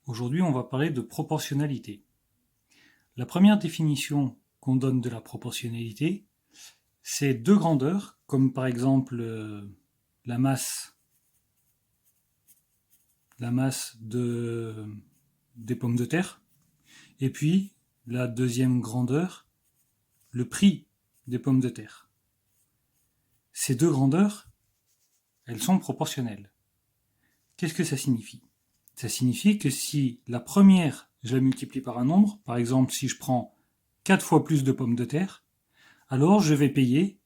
Aujourd'hui, on va parler de proportionnalité. La première définition qu'on donne de la proportionnalité, c'est deux grandeurs, comme par exemple la masse des pommes de terre, et puis la deuxième grandeur, le prix des pommes de terre. Ces deux grandeurs, elles sont proportionnelles. Qu'est-ce que ça signifie ? Ça signifie que si la première, je la multiplie par un nombre, par exemple si je prends 4 fois plus de pommes de terre, alors je vais payer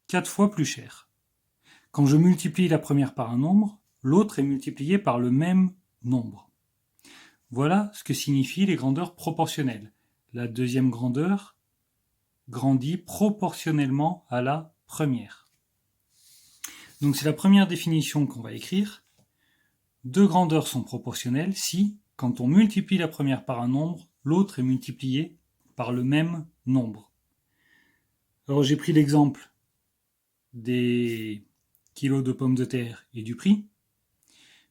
4 fois plus cher. Quand je multiplie la première par un nombre, l'autre est multiplié par le même nombre. Voilà ce que signifient les grandeurs proportionnelles. La deuxième grandeur grandit proportionnellement à la première. Donc c'est la première définition qu'on va écrire. Deux grandeurs sont proportionnelles si, quand on multiplie la première par un nombre, l'autre est multiplié par le même nombre. Alors j'ai pris l'exemple des kilos de pommes de terre et du prix.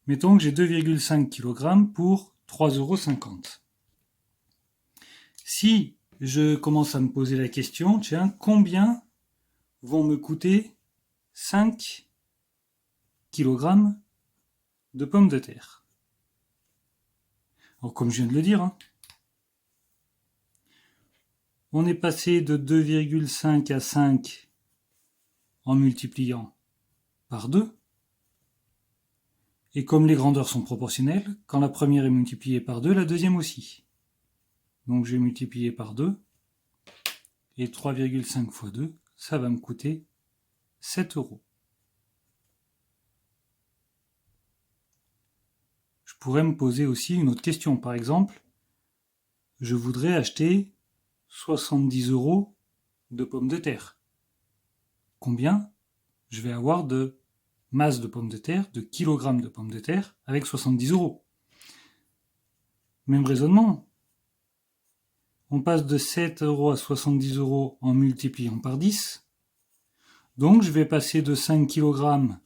Mettons que j'ai 2,5 kg pour 3,50 €. Si je commence à me poser la question, tiens, combien vont me coûter 5 kg de pommes de terre ? Alors comme je viens de le dire, on est passé de 2,5 à 5 en multipliant par 2. Et comme les grandeurs sont proportionnelles, quand la première est multipliée par 2, la deuxième aussi. Donc je vais multiplier par 2. Et 3,5 fois 2, ça va me coûter 7 €. Je pourrais me poser aussi une autre question. Par exemple, je voudrais acheter 70 € de pommes de terre. Combien je vais avoir de masse de pommes de terre, de kilogrammes de pommes de terre, avec 70 €? Même raisonnement. On passe de 7 € à 70 € en multipliant par 10. Donc je vais passer de 5 kg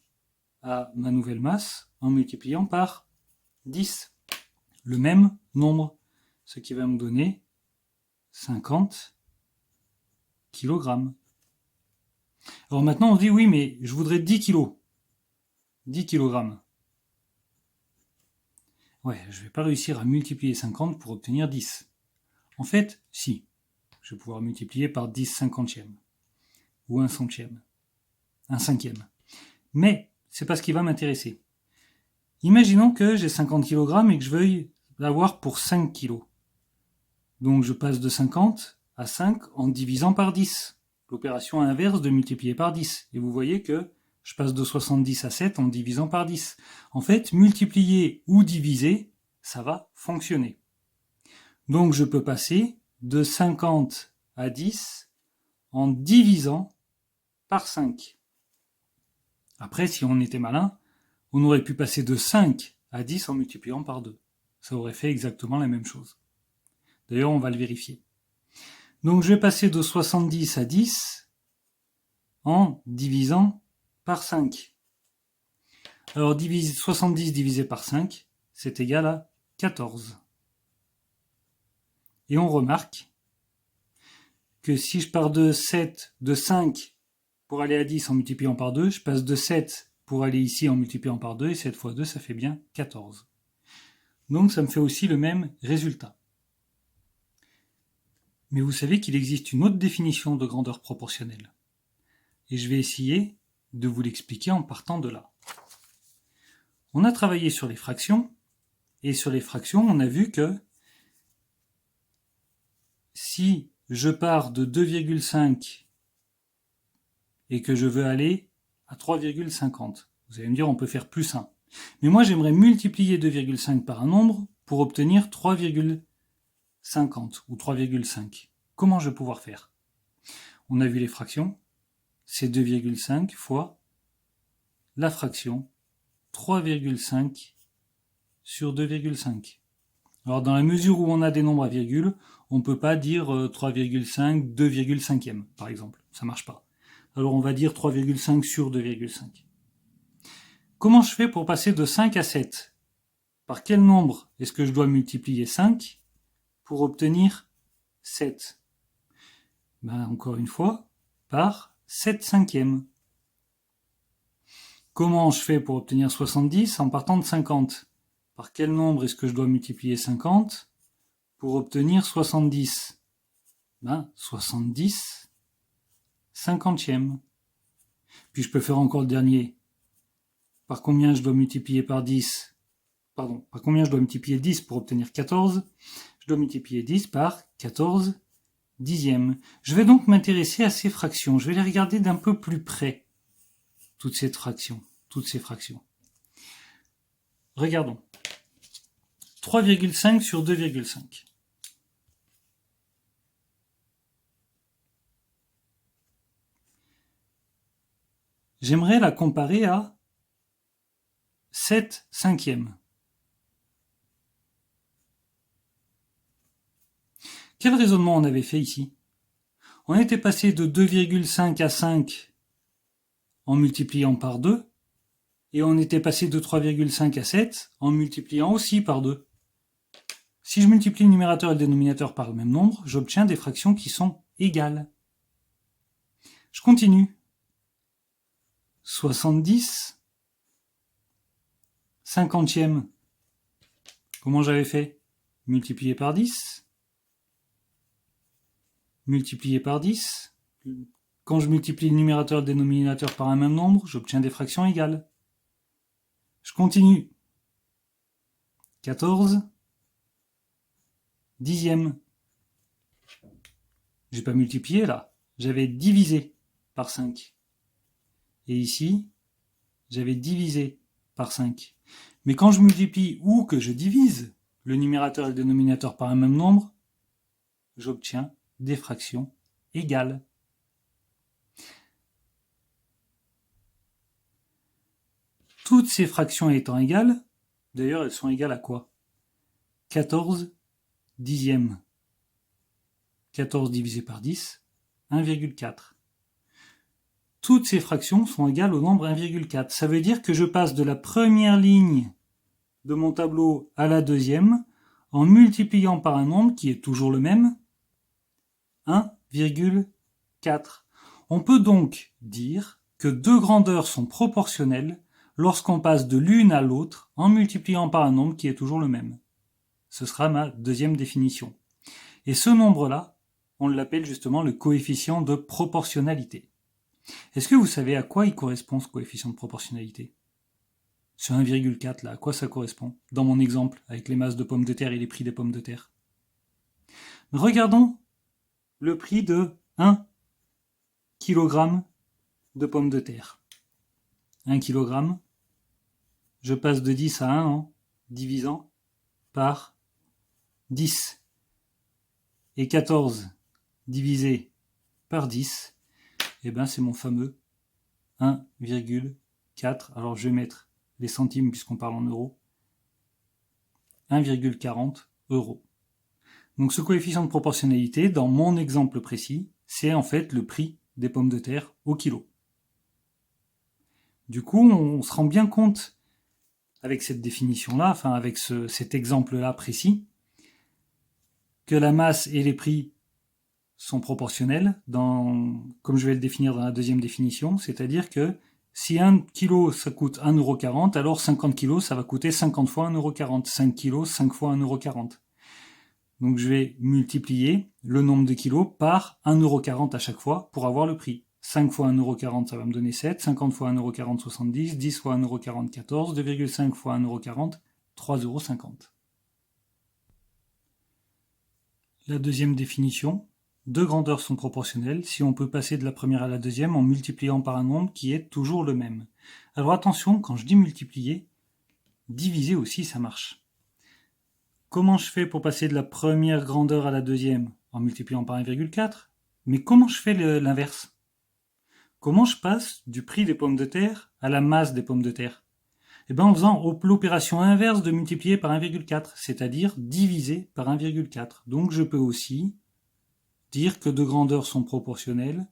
à ma nouvelle masse en multipliant par 10. Le même nombre, ce qui va me donner 50 kg. Alors maintenant on se dit oui mais je voudrais 10 kg. 10 kg. Ouais, je ne vais pas réussir à multiplier 50 pour obtenir 10. En fait, si. Je vais pouvoir multiplier par 10 cinquantièmes. Ou un centième. Un cinquième. Mais c'est pas ce qui va m'intéresser. Imaginons que j'ai 50 kg et que je veuille l'avoir pour 5 kg. Donc je passe de 50 à 5 en divisant par 10. L'opération inverse de multiplier par 10. Et vous voyez que je passe de 70 à 7 en divisant par 10. En fait, multiplier ou diviser, ça va fonctionner. Donc je peux passer de 50 à 10 en divisant par 5. Après, si on était malin, on aurait pu passer de 5 à 10 en multipliant par 2. Ça aurait fait exactement la même chose. D'ailleurs, on va le vérifier. Donc je vais passer de 70 à 10 en divisant par 5. Alors 70 divisé par 5, c'est égal à 14. Et on remarque que si je pars de 5 pour aller à 10 en multipliant par 2, je passe de 7 pour aller ici en multipliant par 2, et 7 fois 2, ça fait bien 14. Donc ça me fait aussi le même résultat. Mais vous savez qu'il existe une autre définition de grandeur proportionnelle. Et je vais essayer de vous l'expliquer en partant de là. On a travaillé sur les fractions, et sur les fractions, on a vu que si je pars de 2,5 et que je veux aller à 3,50, vous allez me dire on peut faire plus 1. Mais moi j'aimerais multiplier 2,5 par un nombre pour obtenir 3,50 ou 3,5. Comment je vais pouvoir faire ? On a vu les fractions, c'est 2,5 fois la fraction 3,5 sur 2,5. Alors dans la mesure où on a des nombres à virgule, on ne peut pas dire 3,5 2,5e par exemple, ça ne marche pas. Alors on va dire 3,5 sur 2,5. Comment je fais pour passer de 5 à 7 ? par quel nombre est-ce que je dois multiplier 5 pour obtenir 7? Encore une fois, par 7 cinquièmes. Comment je fais pour obtenir 70 en partant de 50? Par quel nombre est-ce que je dois multiplier 50 pour obtenir 70? 70 cinquantièmes. Puis je peux faire encore le dernier. Par combien je dois multiplier par 10? Par combien je dois multiplier 10 pour obtenir 14? Je dois multiplier 10 par 14 dixièmes. Je vais donc m'intéresser à ces fractions. Je vais les regarder d'un peu plus près. Toutes ces fractions. Regardons. 3,5 sur 2,5. J'aimerais la comparer à 7 cinquièmes. Quel raisonnement on avait fait ici? On était passé de 2,5 à 5 en multipliant par 2, et on était passé de 3,5 à 7 en multipliant aussi par 2. Si je multiplie le numérateur et le dénominateur par le même nombre, j'obtiens des fractions qui sont égales. Je continue. 70 cinquantièmes. Comment j'avais fait? Multiplié par 10. Multiplié par 10. Quand je multiplie le numérateur et le dénominateur par un même nombre, j'obtiens des fractions égales. Je continue. 14 dixièmes. J'ai pas multiplié là, j'avais divisé par 5. Et ici, j'avais divisé par 5. Mais quand je multiplie ou que je divise le numérateur et le dénominateur par un même nombre, j'obtiens des fractions égales. Toutes ces fractions étant égales, d'ailleurs elles sont égales à quoi? 14 dixièmes. 14 divisé par 10, 1,4. Toutes ces fractions sont égales au nombre 1,4. Ça veut dire que je passe de la première ligne de mon tableau à la deuxième en multipliant par un nombre qui est toujours le même, 1,4. On peut donc dire que deux grandeurs sont proportionnelles lorsqu'on passe de l'une à l'autre en multipliant par un nombre qui est toujours le même. Ce sera ma deuxième définition. Et ce nombre-là, on l'appelle justement le coefficient de proportionnalité. Est-ce que vous savez à quoi il correspond ce coefficient de proportionnalité? Ce 1,4 là, à quoi ça correspond? Dans mon exemple, avec les masses de pommes de terre et les prix des pommes de terre. Regardons le prix de 1 kg de pommes de terre. 1 kg, je passe de 10 à 1 en divisant par 10. Et 14 divisé par 10, c'est mon fameux 1,4. Alors je vais mettre les centimes puisqu'on parle en euros. 1,40 euros. Donc ce coefficient de proportionnalité, dans mon exemple précis, c'est en fait le prix des pommes de terre au kilo. Du coup, on se rend bien compte avec cette définition-là, avec cet exemple-là précis, que la masse et les prix sont proportionnels, comme je vais le définir dans la deuxième définition, c'est-à-dire que si 1 kg ça coûte 1,40 €, alors 50 kg ça va coûter 50 fois 1,40 €, 5 kg 5 fois 1,40 €. Donc je vais multiplier le nombre de kilos par 1,40 € à chaque fois pour avoir le prix. 5 fois 1,40 € ça va me donner 7, 50 fois 1,40 €, 70, 10 fois 1,40 €, 14, 2,5 fois 1,40 €, 3,50 €. La deuxième définition, deux grandeurs sont proportionnelles si on peut passer de la première à la deuxième en multipliant par un nombre qui est toujours le même. Alors attention, quand je dis multiplier, diviser aussi ça marche. Comment je fais pour passer de la première grandeur à la deuxième? En multipliant par 1,4. Mais comment je fais l'inverse? Comment je passe du prix des pommes de terre à la masse des pommes de terre? En faisant l'opération inverse de multiplier par 1,4, c'est-à-dire diviser par 1,4. Donc je peux aussi dire que deux grandeurs sont proportionnelles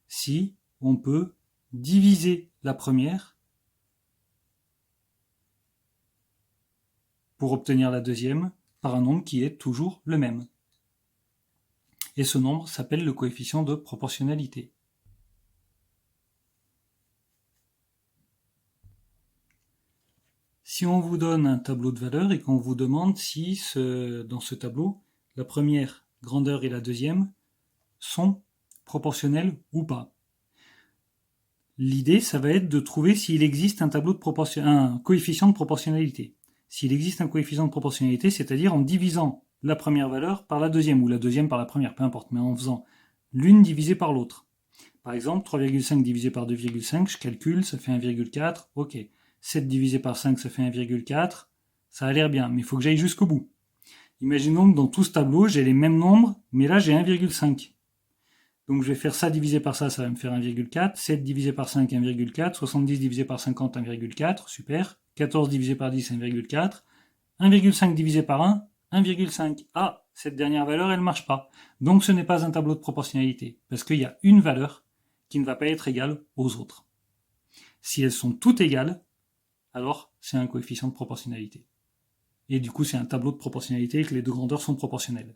si on peut diviser la première pour obtenir la deuxième par un nombre qui est toujours le même. Et ce nombre s'appelle le coefficient de proportionnalité. Si on vous donne un tableau de valeurs et qu'on vous demande si dans ce tableau, la première grandeur et la deuxième sont proportionnelles ou pas. L'idée, ça va être de trouver s'il existe un coefficient de proportionnalité. S'il existe un coefficient de proportionnalité, c'est-à-dire en divisant la première valeur par la deuxième, ou la deuxième par la première, peu importe, mais en faisant l'une divisée par l'autre. Par exemple, 3,5 divisé par 2,5, je calcule, ça fait 1,4, ok. 7 divisé par 5, ça fait 1,4, ça a l'air bien, mais il faut que j'aille jusqu'au bout. Imaginons que dans tout ce tableau, j'ai les mêmes nombres, mais là j'ai 1,5. Donc je vais faire ça divisé par ça va me faire 1,4. 7 divisé par 5, 1,4. 70 divisé par 50, 1,4. Super. 14 divisé par 10, 1,4. 1,5 divisé par 1, 1,5. Ah, cette dernière valeur, elle ne marche pas. Donc ce n'est pas un tableau de proportionnalité, parce qu'il y a une valeur qui ne va pas être égale aux autres. Si elles sont toutes égales, alors c'est un coefficient de proportionnalité. Et du coup, c'est un tableau de proportionnalité et que les deux grandeurs sont proportionnelles.